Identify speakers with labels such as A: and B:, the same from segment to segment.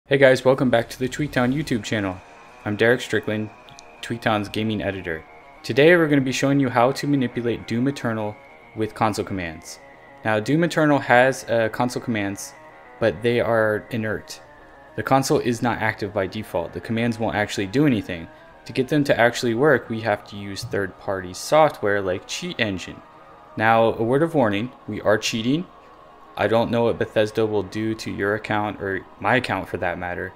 A: Hey guys, welcome back to the Tweaktown YouTube channel. I'm Derek Strickland, Tweaktown's gaming editor. Today we're going to be showing you how to manipulate Doom Eternal with console commands. Now Doom Eternal has console commands, but they are inert. The console is not active by default. The commands won't actually do anything. To get them to actually work, we have to use third-party software like Cheat Engine. Now, a word of warning, we are cheating. I don't know what Bethesda will do to your account, or my account for that matter.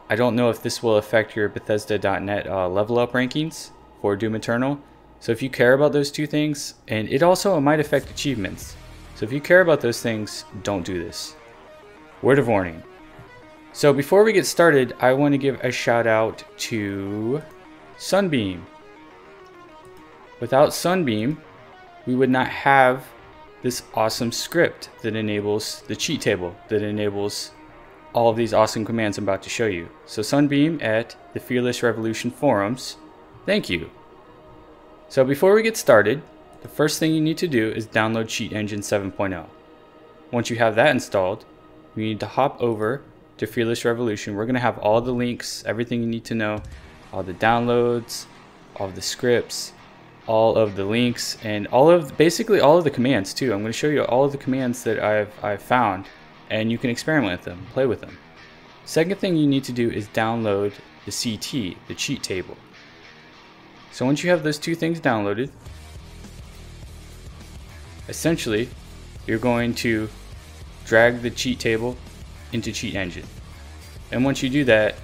A: I don't know if this will affect your Bethesda.net level up rankings for Doom Eternal. So if you care about those two things, and it also might affect achievements. So if you care about those things, don't do this. Word of warning. So before we get started, I want to give a shout out to Sunbeam. Without Sunbeam, we would not have this awesome script that enables the cheat table, that enables all of these awesome commands I'm about to show you. So Sunbeam at the Fearless Revolution forums, thank you. So before we get started, the first thing you need to do is download Cheat Engine 7.0. Once you have that installed, you need to hop over to Fearless Revolution. We're going to have all the links, everything you need to know, all the downloads, all the scripts, all of the links, and basically all of the commands too. I'm going to show you all of the commands that I've found, and you can experiment with them, play with them. Second thing you need to do is download the CT, the cheat table. So once you have those two things downloaded, essentially you're going to drag the cheat table into Cheat Engine. And once you do that,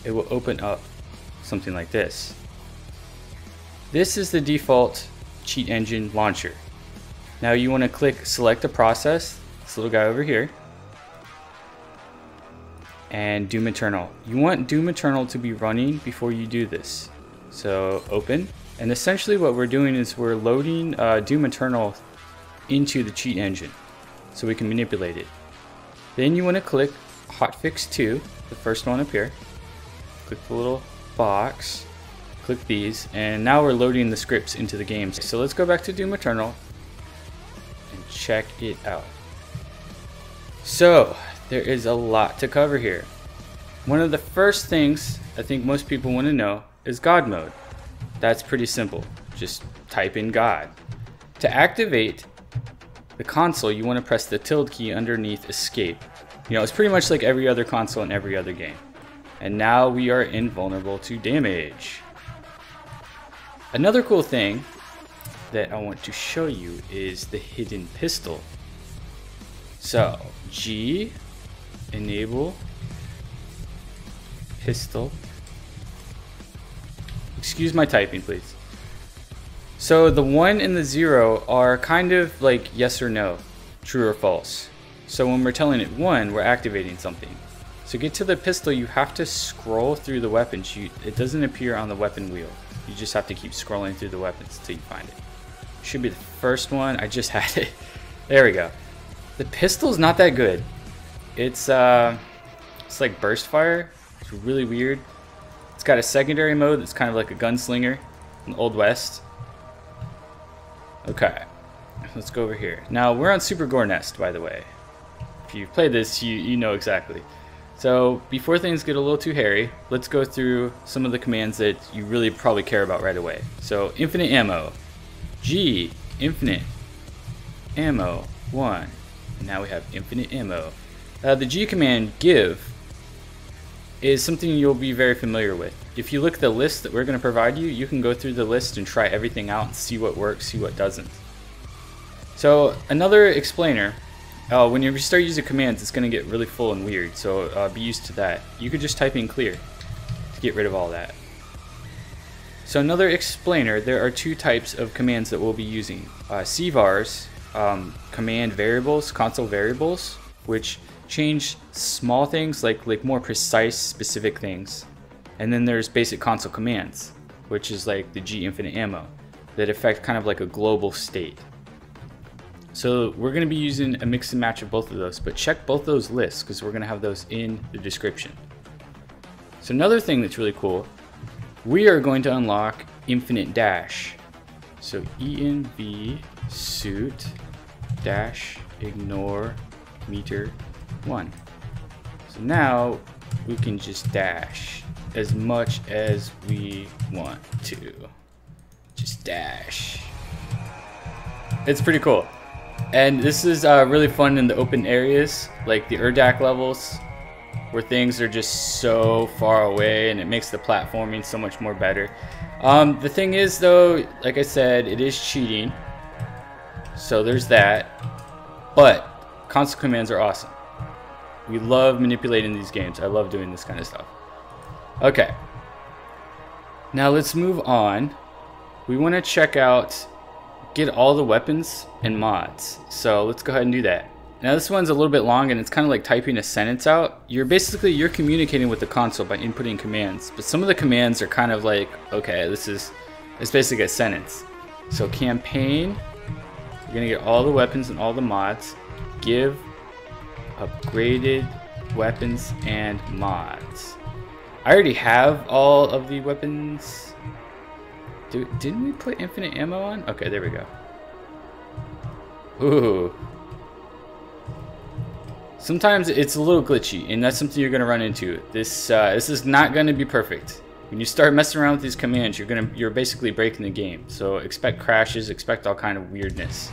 A: it will open up something like this. This is the default Cheat Engine launcher. Now you want to click select a process, this little guy over here, and Doom Eternal. You want Doom Eternal to be running before you do this. So open, and essentially what we're doing is we're loading Doom Eternal into the Cheat Engine so we can manipulate it. Then you want to click Hotfix 2, the first one up here. Click the little box. Click these, and now we're loading the scripts into the game. So let's go back to Doom Eternal and check it out. So there is a lot to cover here. One of the first things I think most people want to know is Godmode. That's pretty simple. Just type in God. To activate the console, you want to press the tilde key underneath escape. You know, it's pretty much like every other console in every other game. And now we are invulnerable to damage. Another cool thing that I want to show you is the hidden pistol. So G, enable pistol. Excuse my typing, please. So the 1 and the 0 are kind of like yes or no, true or false. So when we're telling it 1, we're activating something. So get to the pistol, you have to scroll through the weapons. It doesn't appear on the weapon wheel. You just have to keep scrolling through the weapons until you find it. Should be the first one. I just had it. There we go. The pistol's not that good. It's like burst fire. It's really weird. It's got a secondary mode that's kind of like a gunslinger in the Old West. Okay, let's go over here. Now we're on Super Gore Nest, by the way. If you've played this, you know exactly. So before things get a little too hairy, let's go through some of the commands that you really probably care about right away. So infinite ammo, G, infinite ammo 1, and now we have infinite ammo. The G command, give, is something you'll be very familiar with. If you look at the list that we're going to provide you, you can go through the list and try everything out and see what works, see what doesn't. So another explainer. When you start using commands, it's going to get really full and weird, so be used to that. You could just type in clear to get rid of all that. So another explainer, there are two types of commands that we'll be using. CVARs, command variables, console variables, which change small things like more precise specific things. And then there's basic console commands, which is like the G infinite ammo, that affect kind of like a global state. So we're going to be using a mix and match of both of those, but check both those lists because we're going to have those in the description. So another thing that's really cool, we are going to unlock infinite dash. So ENV suit dash ignore meter 1. So now we can just dash as much as we want to. Just dash. It's pretty cool. And this is really fun in the open areas, like the Urdak levels, where things are just so far away, and it makes the platforming so much more better. The thing is, though, like I said, it is cheating. So there's that. But console commands are awesome. We love manipulating these games. I love doing this kind of stuff. Okay. Now let's move on. We want to check out, get all the weapons and mods. So let's go ahead and do that. Now this one's a little bit long, and it's kind of like typing a sentence out. You're communicating with the console by inputting commands, but some of the commands are kind of like, okay, it's basically a sentence. So campaign, you're gonna get all the weapons and all the mods. Give upgraded weapons and mods. I already have all of the weapons. Didn't we put infinite ammo on? Okay, there we go. Ooh. Sometimes it's a little glitchy, and that's something you're gonna run into. This is not gonna be perfect. When you start messing around with these commands, you're basically breaking the game. So expect crashes, expect all kind of weirdness.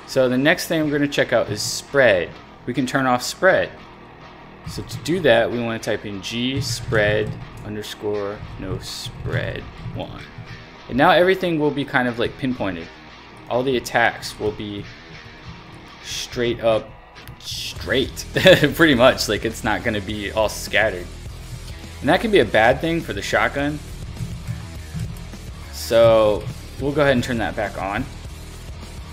A: So the next thing we're gonna check out is spread. We can turn off spread. So to do that, we want to type in G spread underscore no spread 1. And now everything will be kind of like pinpointed. All the attacks will be straight, pretty much. Like, it's not going to be all scattered. And that can be a bad thing for the shotgun. So we'll go ahead and turn that back on.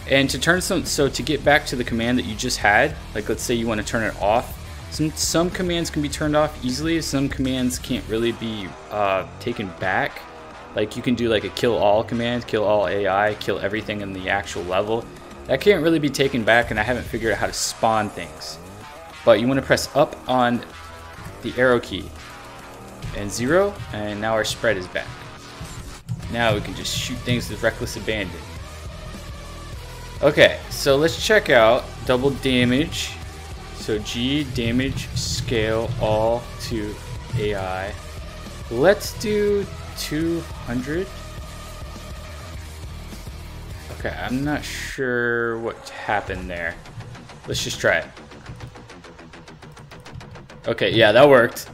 A: And to to get back to the command that you just had, like let's say you want to turn it off. Some commands can be turned off easily. Some commands can't really be taken back. Like you can do like a kill all command, kill all AI, kill everything in the actual level. That can't really be taken back, and I haven't figured out how to spawn things. But you want to press up on the arrow key and 0, and now our spread is back. Now we can just shoot things with reckless abandon. Okay, so let's check out double damage. So G damage scale all to AI. Let's do 200. Okay, I'm not sure what happened there. Let's just try it. Okay, yeah, that worked.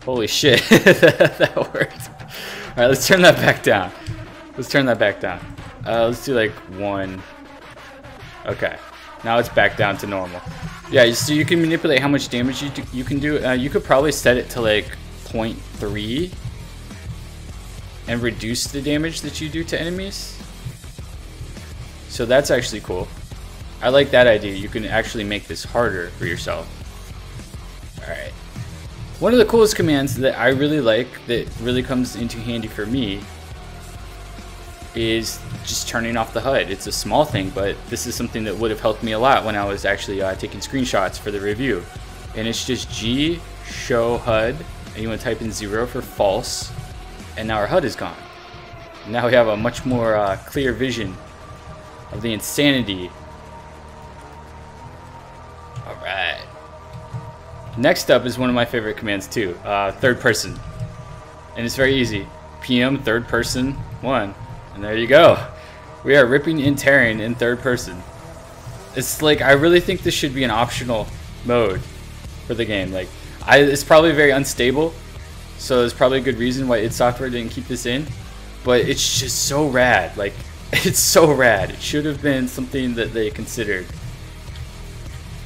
A: Holy shit, that worked. All right, let's turn that back down. Let's turn that back down. Let's do like 1. Okay, now it's back down to normal. Yeah, so you can manipulate how much damage you can do. You could probably set it to like 0.3 and reduce the damage that you do to enemies. So that's actually cool. I like that idea. You can actually make this harder for yourself. Alright. One of the coolest commands that I really like, that really comes into handy for me, is just turning off the HUD. It's a small thing, but this is something that would have helped me a lot when I was actually taking screenshots for the review. And it's just G show HUD, and you want to type in 0 for false, and now our HUD is gone. Now we have a much more clear vision of the insanity. Alright. Next up is one of my favorite commands too, third person. And it's very easy. PM third person 1. And there you go. We are ripping and tearing in third person. It's like, I really think this should be an optional mode for the game. Like, it's probably very unstable, so there's probably a good reason why id Software didn't keep this in. But it's just so rad. Like, it's so rad. It should have been something that they considered.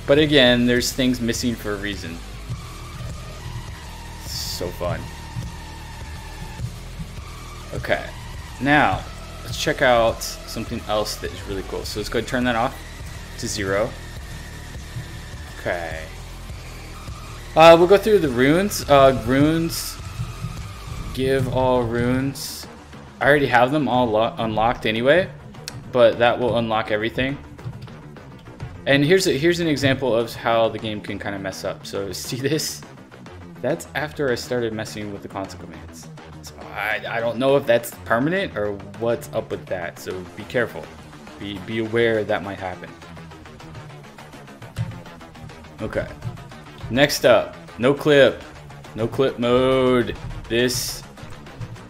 A: But again, there's things missing for a reason. It's so fun. Okay, now let's check out something else that is really cool. So let's go ahead and turn that off to 0. Okay. We'll go through the runes. Runes. Give all runes. I already have them all unlocked anyway, but that will unlock everything. And here's an example of how the game can kind of mess up. So see this? That's after I started messing with the console commands. So I don't know if that's permanent or what's up with that. So be careful. Be aware that might happen. Okay. Next up, Noclip Noclip Mode. This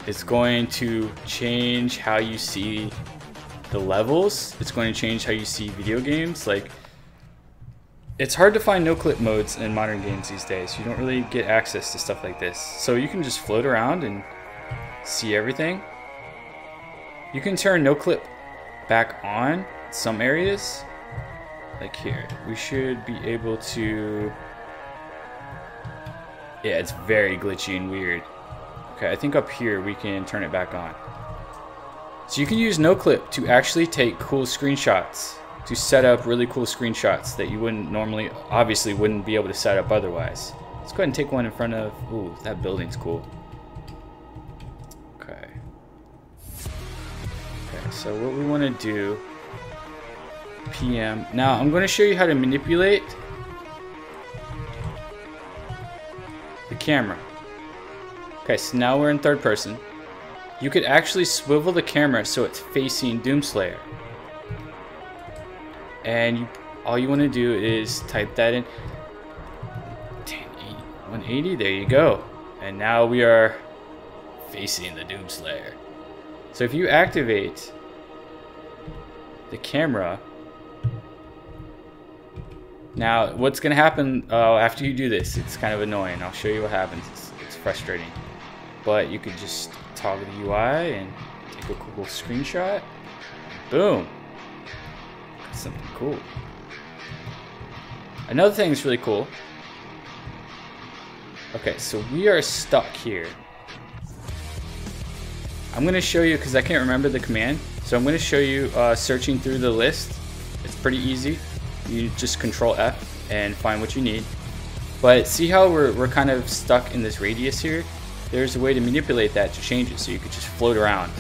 A: is going to change how you see the levels. It's going to change how you see video games. Like, it's hard to find no-clip modes in modern games these days. You don't really get access to stuff like this. So you can just float around and see everything. You can turn no-clip back on some areas. Like here, we should be able to... Yeah, it's very glitchy and weird. Okay, I think up here we can turn it back on. So you can use no-clip to actually take cool screenshots, to set up really cool screenshots that you wouldn't normally, obviously wouldn't be able to set up otherwise. Let's go ahead and take one in front of, ooh, that building's cool. Okay. Okay, so what we want to do, PM. Now I'm going to show you how to manipulate the camera. Okay, so now we're in third person. You could actually swivel the camera so it's facing Doomslayer. And all you want to do is type that in. 1080, 180, there you go. And now we are facing the Doomslayer. So if you activate the camera, now what's going to happen after you do this, it's kind of annoying. I'll show you what happens. It's frustrating. But you could just toggle the UI and take a cool screenshot. Boom. Something cool. Another thing that's really cool. Okay, so we are stuck here. I'm going to show you, because I can't remember the command, so I'm going to show you searching through the list. It's pretty easy. You just Control F and find what you need. But see how we're kind of stuck in this radius here? There's a way to manipulate that to change it, so you could just float around.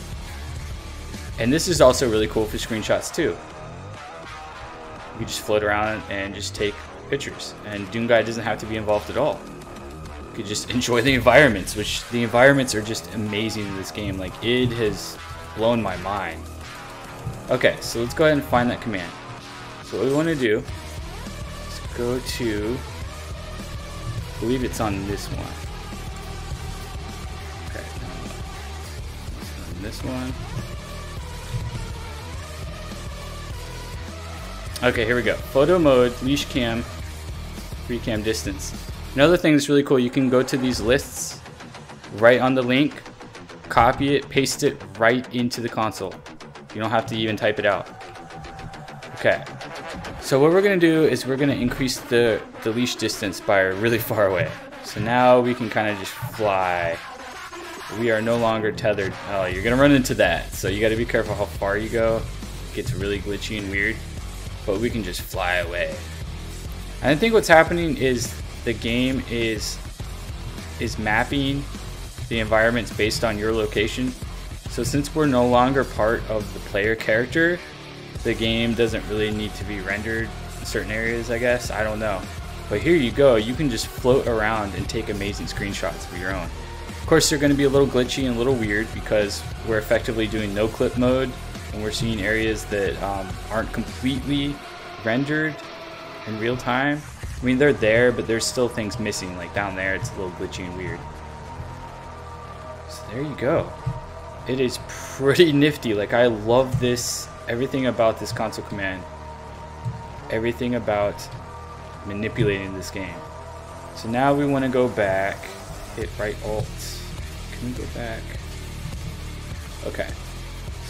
A: And this is also really cool for screenshots too. You just float around and just take pictures, and Doom Guy doesn't have to be involved at all. You could just enjoy the environments, which the environments are just amazing in this game. Like, it has blown my mind. Okay, so let's go ahead and find that command. So what we want to do is go to, I believe it's on this one. Okay, no, on this one. Okay, here we go. Photo mode, leash cam, free cam distance. Another thing that's really cool, you can go to these lists, right on the link, copy it, paste it right into the console. You don't have to even type it out. Okay, so what we're gonna do is we're gonna increase the leash distance by really far away. So now we can kind of just fly. We are no longer tethered. Oh, you're gonna run into that. So you gotta be careful how far you go. It gets really glitchy and weird. But we can just fly away. And I think what's happening is the game is mapping the environments based on your location. So since we're no longer part of the player character, the game doesn't really need to be rendered in certain areas, I guess. I don't know. But here you go. You can just float around and take amazing screenshots of your own. Of course, they're going to be a little glitchy and a little weird because we're effectively doing no clip mode. And we're seeing areas that aren't completely rendered in real time. I mean, they're there, but there's still things missing. Like down there, it's a little glitchy and weird. So there you go. It is pretty nifty. Like, I love this. Everything about this console command. Everything about manipulating this game. So now we want to go back. Hit right alt. Can we go back? Okay.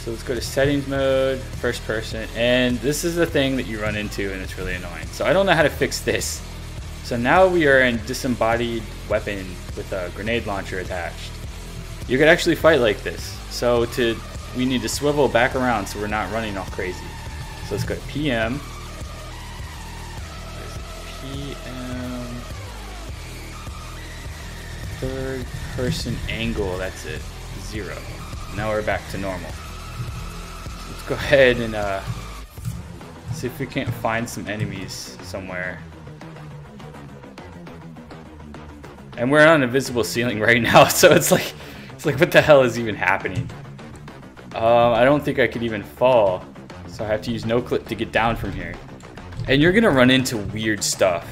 A: So let's go to settings mode, first person, and this is the thing that you run into and it's really annoying. So I don't know how to fix this. So now we are in disembodied weapon with a grenade launcher attached. You could actually fight like this. So we need to swivel back around so we're not running all crazy. So let's go to PM. PM. Third person angle, that's it. 0. Now we're back to normal. Let's go ahead and see if we can't find some enemies somewhere. And we're on a visible ceiling right now, so it's like what the hell is even happening? I don't think I could even fall, so I have to use Noclip to get down from here. And you're gonna run into weird stuff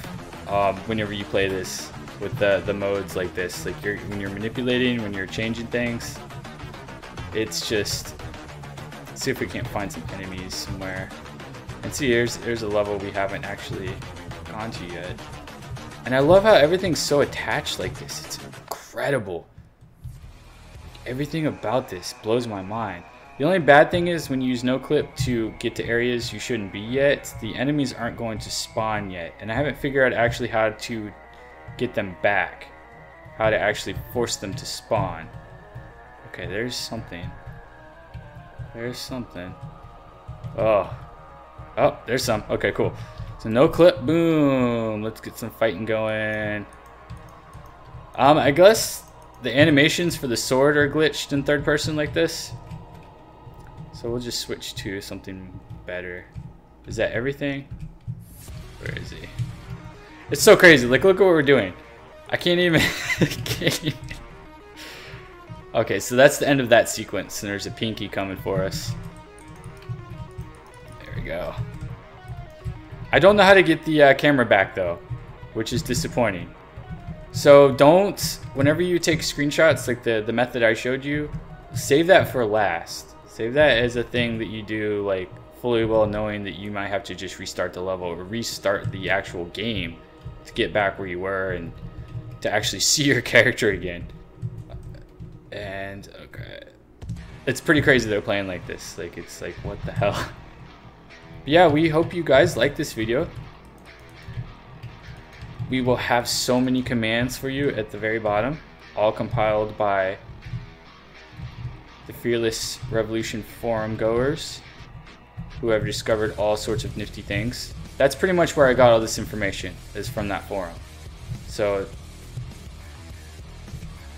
A: whenever you play this. with the modes like this. Like when you're manipulating, when you're changing things, it's just. Let's see if we can't find some enemies somewhere. And see, here's a level we haven't actually gone to yet. And I love how everything's so attached like this. It's incredible. Everything about this blows my mind. The only bad thing is when you use Noclip to get to areas you shouldn't be yet, the enemies aren't going to spawn yet. And I haven't figured out actually how to get them back. How to actually force them to spawn. Okay, there's something. There's something. Oh, there's some. Okay, cool. So Noclip, boom. Let's get some fighting going. I guess the animations for the sword are glitched in third person like this. So we'll just switch to something better. Is that everything? Where is he? It's so crazy. Like, look at what we're doing. I can't even. Okay, so that's the end of that sequence, and there's a pinky coming for us. There we go. I don't know how to get the camera back though, which is disappointing. So don't, whenever you take screenshots like the method I showed you, save that for last. Save that as a thing that you do like fully well knowing that you might have to just restart the level or restart the actual game to get back where you were and to actually see your character again. And okay, it's pretty crazy they're playing like this. Like, it's like, what the hell? But yeah, we hope you guys like this video. We will have so many commands for you at the very bottom, all compiled by the Fearless Revolution forum goers who have discovered all sorts of nifty things. That's pretty much where I got all this information, is from that forum. So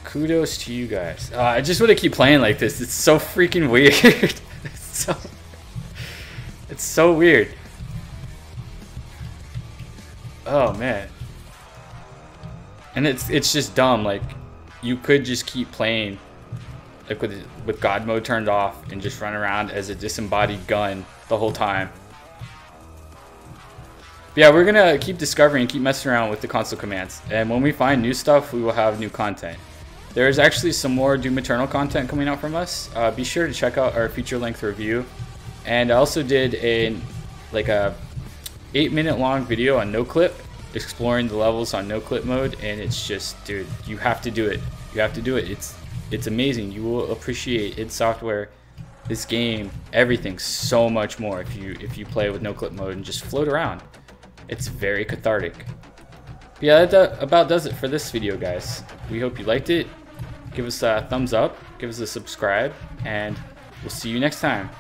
A: kudos to you guys. I just want to keep playing like this. It's so freaking weird. It's so weird. Oh man. And it's just dumb. Like, you could just keep playing like with God mode turned off and just run around as a disembodied gun the whole time. But yeah, we're gonna keep discovering, keep messing around with the console commands, and when we find new stuff, we will have new content. There's actually some more Doom Eternal content coming out from us. Be sure to check out our feature-length review. And I also did a 8-minute long video on Noclip, exploring the levels on Noclip mode, and it's just, dude, you have to do it. You have to do it. It's amazing. You will appreciate id Software, this game, everything so much more if you play with Noclip mode and just float around. It's very cathartic. But yeah, that about does it for this video, guys. We hope you liked it. Give us a thumbs up, give us a subscribe, and we'll see you next time.